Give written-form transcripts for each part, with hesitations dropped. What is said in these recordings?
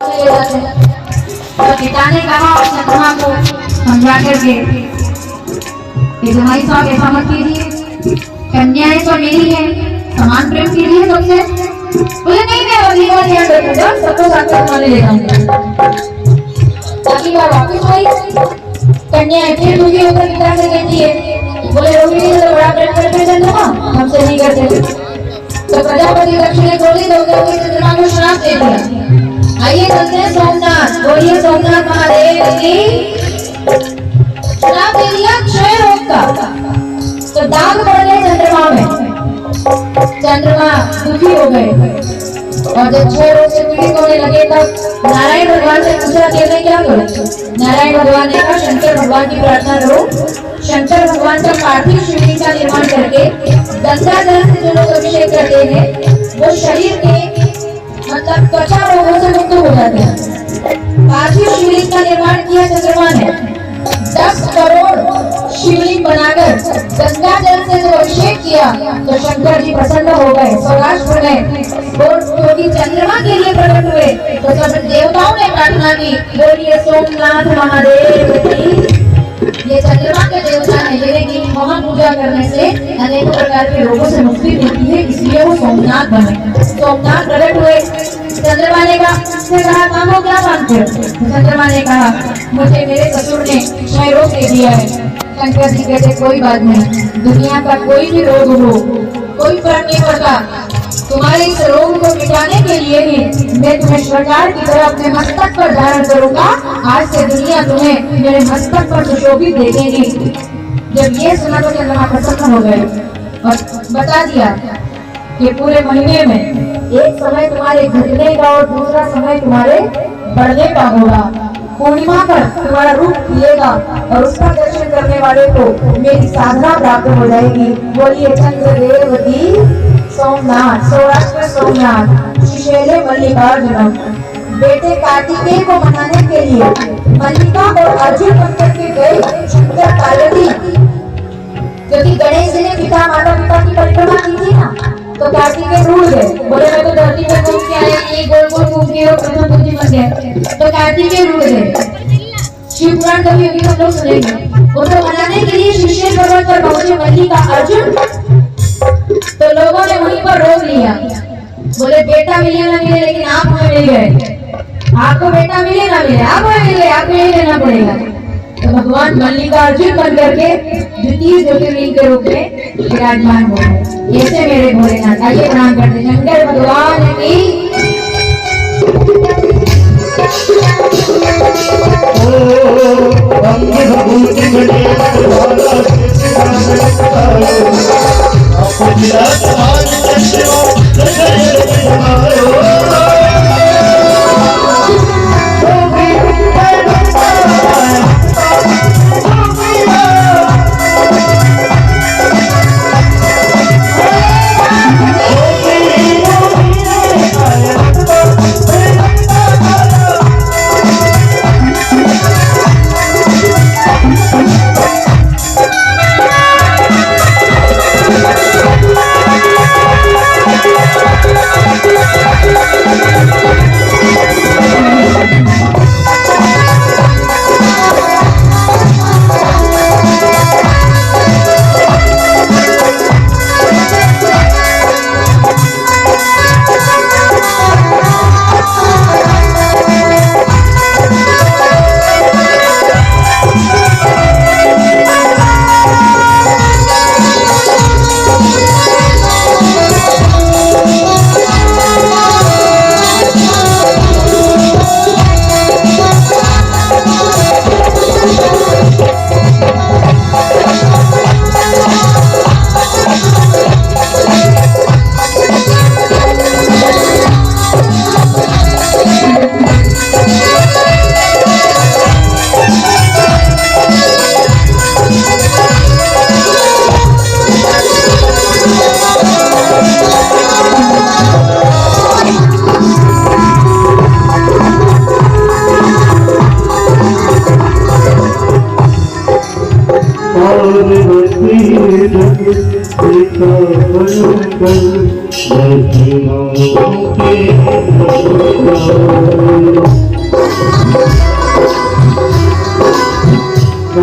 तो पिता ने कहा चंद्रमा को समझा करके कि जमाई साहब ऐसा मत कीजिए, कन्याएं तो मेरी है, समान प्रेम कीजिए सबसे। बोले नहीं मैं अगली बार ध्यान रखूंगा, सबको साथ में खाने ले जाऊंगा। अगली बार वापस आई, कन्याएं फिर दुखी होकर पिता से कहती है, बोले रोहिणी से तो बड़ा प्रेम करते हैं चंद्रमा, हमसे नहीं करते। तो प्रजापति दक्ष ने क्रोधित होकर के चंद्रमा को श्राप दे दिया। आइए चलते हैं सोमनाथ, बोलिए सोमनाथ महादेव की। श्राप दे दिया क्षय रोग का, तो दाग पड़ गए चंद्रमा में। चंद्रमा दुखी हो गए और जब क्षय रोग से पीड़ित होने लगे तब नारायण भगवान से पूछा कि मैं क्या करूं। नारायण भगवान ने कहा शंकर भगवान की प्रार्थना करो। शंकर भगवान का पार्थिव शिवलिंग का निर्माण करके गंगा जल से जो लोग अभिषेक करते हैं वो शरीर के मतलब त्वचा रोगों से मुक्त हो जाते हैं। पार्थिव शिवलिंग का निर्माण किया चंद्रमा ने। 10 करोड़ शिवलिंग बनाकर गंगा जल से जो अभिषेक किया तो शंकर जी प्रसन्न हो गए, सौराष्ट्र में क्योंकि चंद्रमा के लिए प्रकट हुए तो सब देवताओं ने प्रार्थना की, बोलिए सोमनाथ महादेव की। ये चंद्रमा के देवता है जिन्हें वहाँ पूजा करने से अनेक प्रकार के रोगों से मुक्ति मिलती है, इसलिए वो सोमनाथ बने। सोमनाथ प्रकट हुए। चंद्रमा ने कहा मानो क्या मानते हो। चंद्रमा ने कहा मुझे मेरे ससुर ने क्षय रोग दे दिया है। शंकर जी कहते कोई बात नहीं, दुनिया का कोई भी रोग हो कोई फर्क नहीं पड़ता, तुम्हारे इस रोग को मिटाने के लिए ही मैं तुम्हें सरकार की तरह अपने मस्तक पर धारण करूंगा। आज से दुनिया तुम्हें मेरे मस्तक पर सुशोभित देखेगी। जब ये सुना तो चंद्रमा प्रसन्न हो गए और बता दिया कि पूरे महीने में एक समय तुम्हारे घटने का और दूसरा समय तुम्हारे बढ़ने का होगा। पूर्णिमा पर तुम्हारा रूप खिलेगा और उसका दर्शन करने वाले को मेरी साधना प्राप्त हो जाएगी। बोलिए चंद्रदेव की सोमनाथ, सौराष्ट्र सोमनाथ, श्रीशैले मल्लिकार्जुन। बेटे कार्तिकेय को मनाने के लिए मल्लिका और अर्जुन बनकर के गए शंकर पार्वती, क्योंकि गणेश जी ने माता पिता की परिक्रमा की थी ना, तो कार्तिकेय रूठ गए। बोले मैं तो धरती पर घूम के आया, ये गोल गोल घूम के प्रथम बुद्धि बन गए, तो कार्तिकेय रूठ गए। शिव पुराण कभी होगी हम लोग सुनेंगे। उनको मनाने के लिए श्रीशैल पर्वत पर पहुंचे मल्लिका अर्जुन, तो लोगों ने वहीं पर रोक लिया। बोले बेटा मिले ना मिले लेकिन आप हमें मिल गए, आपको बेटा मिले ना मिले आप हमें मिल गए, आपको यही लेना पड़ेगा। तो भगवान मल्लिकार्जुन बन करके द्वितीय ज्योतिर्लिंग के रूप में विराजमान हो गए। ऐसे मेरे भोलेनाथ, आइए प्रणाम करते शंकर भगवान की।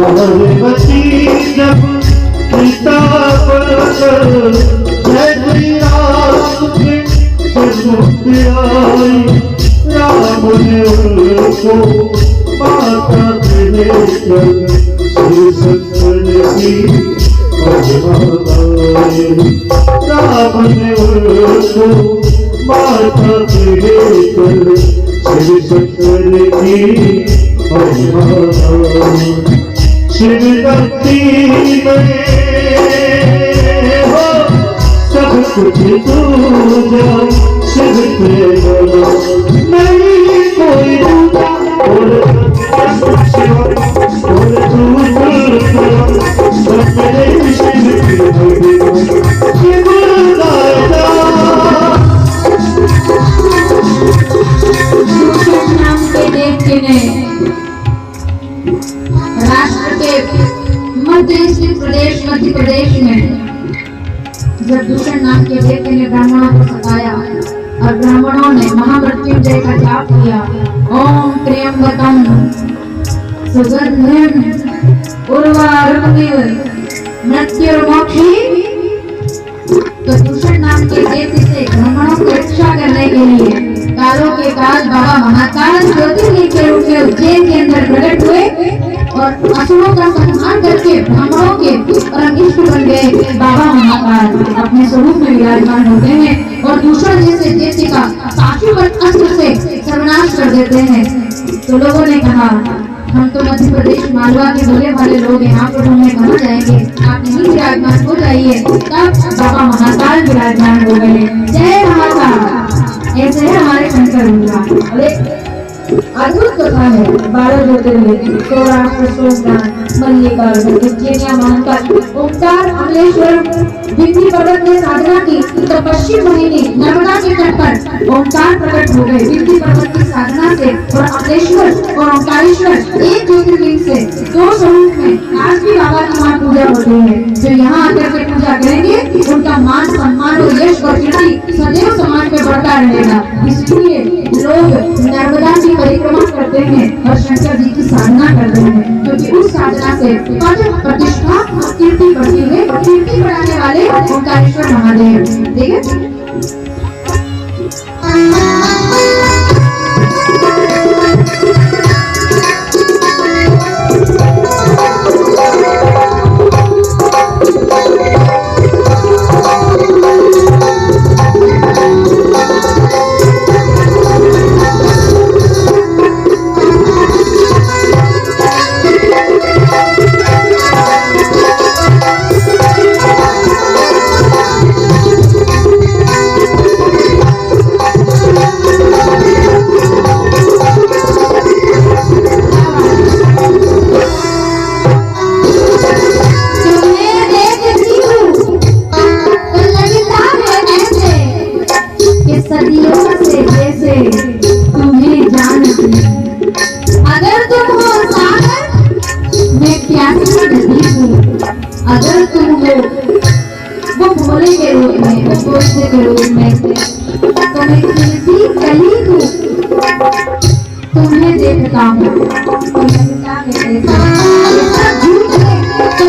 पार्वती जब पिता बनकर जय श्री राम के सन्मुख आई, राम ने उनको माता देकर श्री शंकर की महिमा गाई। राम ने उनको माता देकर श्री शंकर की महिमा गाई। शिव भक्ति में हो सब कुछ पूजा, शिव के बोलो नहीं कोई दूजा, और शिव और तू मेरे शिव की महिमा, शिव गाता। दूषण नाम के देवते ने राष्ट्र के मध्य स्थित प्रदेश मध्य प्रदेश में जब दूषण नाम के देवते ने ब्राह्मणों को सताया और ब्राह्मणों ने महामृत्युंजय का जाप किया, ओम त्र्यंबकम सुगंधिम उर्वारुकमिव मृत्युर्मोक्षी। तो दूषण नाम के देवते से ब्राह्मणों को रक्षा करने के लिए कालों के काल बाबा महाकाल ज्योतिर्लिंग के रूप में उज्जैन के अंदर प्रकट हुए और असुरों का संहार करके ब्राह्मणों के परम इष्ट बन गए। बाबा महाकाल अपने स्वरूप में विराजमान होते हैं और दूषण जैसे देवते का शाश्वत अस्त्र से सर्वनाश कर देते हैं। तो लोगों ने कहा, हम तो मध्य प्रदेश मालवा के भले वाले लोग यहाँ पर ढूंढने कहाँ जाएंगे, आप यहीं विराजमान हो जाइए। तब बाबा महाकाल विराजमान हो गए। जय महाकाल। ऐसे है हमारे शंकर भगवान। अरे अद्भुत कथा है। 12 ज्योतिर्लिंग, सौराष्ट्र, सोमनाथ, मल्लिकार्जुन, उज्जैनिया महाकाल, ओंकार, अमलेश्वर, विंध्य पर्वत ने साधना की तो पश्चिम महीने नर्मदा के तट पर ओंकार प्रकट हो गए। विंध्य पर्वत की साधना से और अमलेश्वर और ओंकारेश्वर एक ज्योतिर्लिंग से दो स्वरूप में आज भी बाबा की वहाँ पूजा होती है। जो यहाँ आकर के पूजा करेंगे उनका मान सम्मान और यश और कीर्ति सदैव समाज में बढ़ता रहेगा। इसलिए लोग नर्मदा की परिक्रमा करते हैं और शंकर जी की साधना करते हैं, क्योंकि उस साधना से पद प्रतिष्ठा कीर्ति बढ़ती है। कीर्ति बढ़ाने वाले ओंकारेश्वर महादेव। ठीक है। अगर तुम हो वो भोले के रूप में, वो गोसे के रूप में, तो मैं किसी कली हूँ, तुम्हें देखता हूँ तो लगता है ऐसा झूठ है तो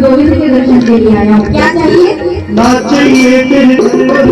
गोविंद के दर्शन के लिए आया हूँ। क्या चाहिए? ना चाहिए तेरे चाहिए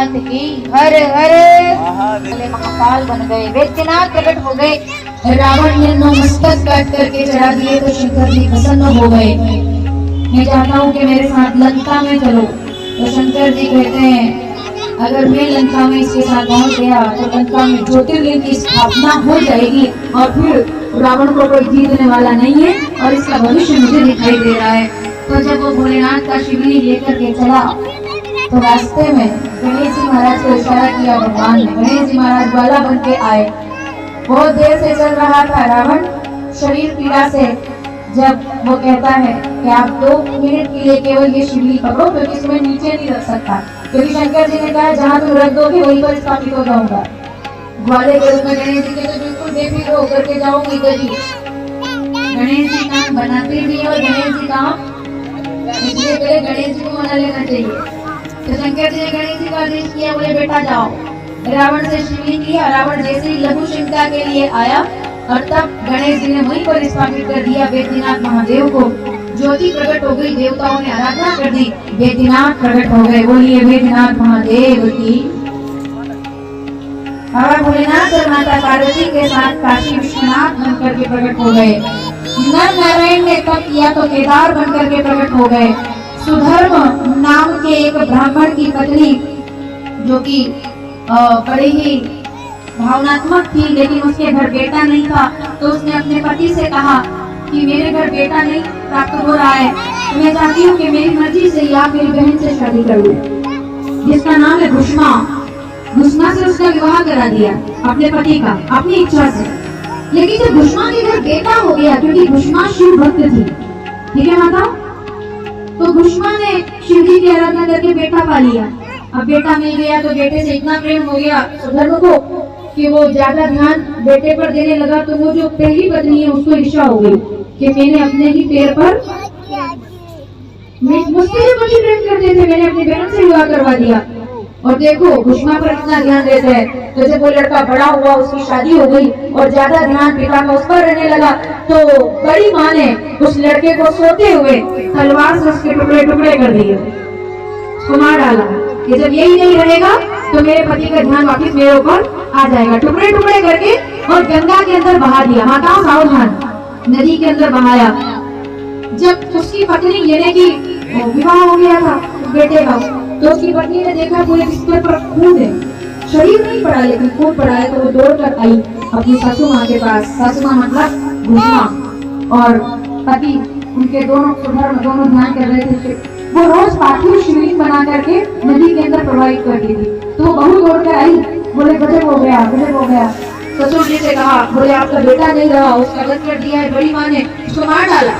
भोलेनाथ की हर हर महाकाल बन गए, वैद्यनाथ प्रकट हो गए। रावण ने नौ मस्तक काट करके चढ़ा दिए तो शंकर जी प्रसन्न हो गए। मैं चाहता हूँ कि मेरे साथ लंका में चलो। तो शंकर जी कहते हैं अगर मैं लंका में इसके साथ पहुंच गया तो लंका में ज्योतिर्लिंग की स्थापना हो जाएगी और फिर रावण को कोई जीतने वाला नहीं है और इसका भविष्य मुझे दिखाई दे रहा है। तो जब वो भोलेनाथ का शिवलिंग लेकर के चला तो रास्ते में गणेश जी महाराज को इशारा किया भगवान ने। गणेश जी महाराज ज्वाला बन के आए। बहुत देर से चल रहा था रावण शरीर पीड़ा से। जब वो कहता है कि आप 2 मिनट के लिए केवल ये शिवलिंग पकड़ो क्योंकि इसमें नीचे नहीं रख सकता, क्योंकि शंकर जी ने कहा जहाँ तुम रख दोगे वहीं पर स्थापित हो जाऊंगा। ग्वाले के रूप में गणेश जी के तो बिल्कुल बेफिक्र होकर के जाऊंगी कभी। गणेश जी काम बनाते भी और गणेश जी काम, इसलिए पहले गणेश जी को मना लेना चाहिए। तो शंकर जी ने गणेश जी का आदेश किया, बोले बेटा जाओ। रावण से शिवलिंग लिया। रावण जैसे ही लघु चिंता के लिए आया और तब गणेश जी ने वहीं पर स्थापित कर दिया वैद्यनाथ महादेव को। ज्योति प्रकट हो गई, देवताओं ने आराधना कर दी, वैद्यनाथ प्रकट हो गए। बोलिए वैद्यनाथ महादेव की। बाबा भोलेनाथ और माता पार्वती के साथ काशी विश्वनाथ बनकर के प्रकट हो गए। नर नारायण ने तप किया तो केदार बनकर के प्रकट हो गए। सुधर्म नाम के एक ब्राह्मण की पत्नी जो कि बड़ी ही भावनात्मक थी लेकिन उसके घर बेटा नहीं था, तो उसने अपने पति से कहा कि मेरे घर बेटा नहीं प्राप्त हो रहा है, तो मैं चाहती हूँ कि मेरी मर्जी से ही आप मेरी बहन से शादी कर लो जिसका नाम है भुष्मा। भुष्मा से उसका विवाह करा दिया अपने पति का, अपनी इच्छा से। लेकिन जब भुष्मा के घर बेटा हो गया, क्योंकि भुष्मा शिव भक्त थी, ठीक है माता, तो भुष्मा ने शिव जी की आराधना करके बेटा पा लिया। अब बेटा मिल गया तो बेटे से इतना प्रेम हो गया सुधर्म को कि वो ज्यादा ध्यान बेटे पर देने लगा। तो वो जो पहली पत्नी है उसको इच्छा हो गई कि मैंने अपने ही पैर पर, मुझसे जो पति प्रेम करते थे मैंने अपनी बहन से विवाह करवा दिया। और देखो भुष्मा पर कितना ध्यान देते हैं। तो जब वो लड़का बड़ा हुआ उसकी शादी हो गई और ज्यादा ध्यान पिता का उस पर रहने लगा, तो बड़ी माँ ने उस लड़के को सोते हुए तलवार से उसके टुकड़े टुकड़े कर दिए, उसको मार डाला कि जब यही नहीं रहेगा तो मेरे पति का ध्यान वापिस मेरे ऊपर आ जाएगा। टुकड़े टुकड़े करके और गंगा के अंदर बहा दिया। माताओं सावधान, नदी के अंदर बहाया। जब उसकी पत्नी यानी कि विवाह हो गया था बेटे का, तो उसकी पत्नी ने देखा पूरे बिस्तर पर खून है, शरीर नहीं पड़ा लेकिन खून पड़ा है। तो वो दौड़ कर आई अपनी सासू माँ के पास। सासू माँ मतलब भुष्मा और पति, उनके दोनों सुधर्म दोनों ध्यान कर रहे थे। वो रोज पार्थिव शिवलिंग बना करके नदी के अंदर प्रवाहित करती थी। तो वो बहू दौड़ कर आई, बोले गजब हो गया, गजब हो गया। ससुर जी से कहा, बोले आपका बेटा नहीं रहा, उसका वध कर दिया है बड़ी माँ ने, उसको मार डाला।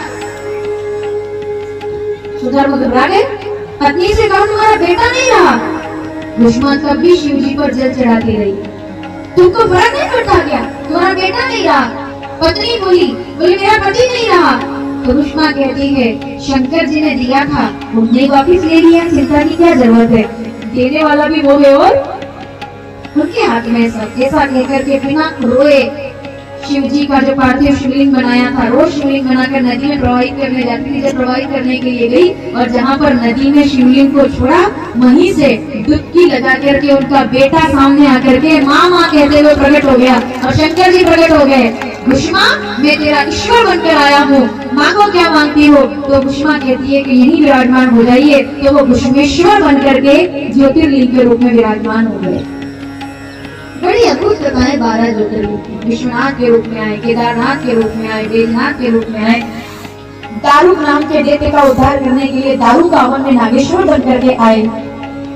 सुधर्म घबरा गए, पत्नी से कहा तुम्हारा बेटा नहीं रहा। भुष्मा तब भी शिव जी पर जल चढ़ाती रही, तुमको फर्क नहीं पड़ता क्या, तुम्हारा बेटा नहीं रहा। पत्नी बोली मेरा पति नहीं रहा। तो भुष्मा कहती है शंकर जी ने दिया था उसने वापिस ले लिया, चिंता की क्या जरूरत है, देने वाला भी वो है और उनके हाथ में सब। ऐसा कहकर के बिना रोए शिव जी का जो पार्थिव शिवलिंग बनाया था, रोज शिवलिंग बनाकर नदी में प्रवाहित करने जाती थी। जब प्रवाहित करने के लिए गई और जहाँ पर नदी में शिवलिंग को छोड़ा, वहीं से डुबकी लगा करके उनका बेटा सामने आकर के माँ माँ कहते हुए प्रकट हो गया और शंकर जी प्रकट हो गए। भुष्मा मैं तेरा ईश्वर बनकर आया हूँ, माँ को क्या मांगती हो। तो भुष्मा कहती है कि यही विराजमान हो जाइए। तो वो भुष्मेश्वर बनकर के ज्योतिर्लिंग के रूप में विराजमान हो गए। बड़ी अद्भुत कथाएं 12 ज्योतिर्लिंग विश्वनाथ के रूप में आए, केदारनाथ के रूप में आए, वैद्यनाथ के रूप में आए। दारुक नाम के दैत्य का उद्धार करने के लिए दारुकावन में नागेश्वर बनकर के आए।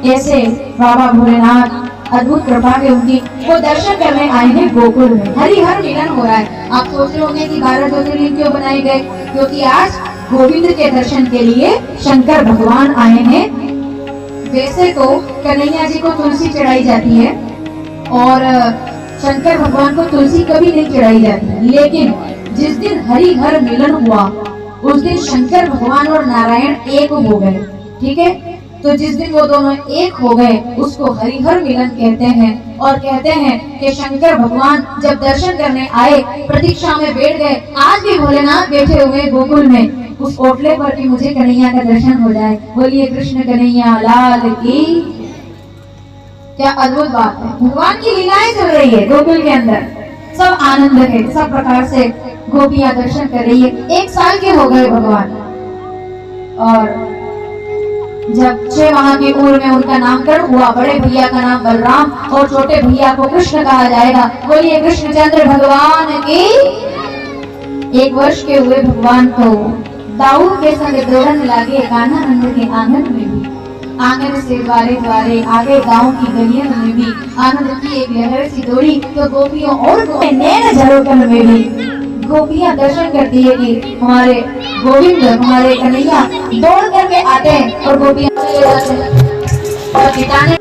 ऐसे बाबा भोलेनाथ अद्भुत कृपा के उनकी वो दर्शन करने आए हैं गोकुल में। हरिहर मिलन हो रहा है। आप सोच रहे होंगे कि 12 ज्योतिर्लिंग क्यों बनाए गए, क्योंकि आज गोविंद के दर्शन के लिए शंकर भगवान आए हैं। वैसे तो कन्हैया जी को तुलसी चढ़ाई जाती है और शंकर भगवान को तुलसी कभी नहीं चढ़ाई जाती, लेकिन जिस दिन हरिहर मिलन हुआ उस दिन शंकर भगवान और नारायण एक हो गए। ठीक है, तो जिस दिन वो दोनों एक हो गए उसको हरिहर मिलन कहते हैं। और कहते हैं कि शंकर भगवान जब दर्शन करने आए प्रतीक्षा में बैठ गए। आज भी भोलेनाथ बैठे हुए गोकुल में उस ओटले पर कि मुझे कन्हैया का दर्शन हो जाए। बोलिए कृष्ण कन्हैया लाल की। क्या अद्भुत बात है, भगवान की लीलाएं चल रही है गोकुल के अंदर, सब आनंद है, सब प्रकार से गोपियां दर्शन कर रही है। 1 साल के हो गए भगवान, और जब 6 माह की उम्र में उनका नामकरण हुआ, बड़े भैया का नाम बलराम और छोटे भैया को कृष्ण कहा जाएगा। बोलिए कृष्णचंद्र भगवान की। 1 वर्ष के हुए भगवान को दाऊ के संग दौड़न लगे कान्हा नंद के आंगन में भी, आंगन से द्वारे आगे गांव की गलियों में भी आनंद की एक लहर सी दौड़ी, तो गोपियों और नैन झरोखल में भी गोपियां दर्शन करती है कि हमारे गोविंद, हमारे कन्हैया दौड़ करके आते हैं और गोपियां चले जाते हैं। और पिता ने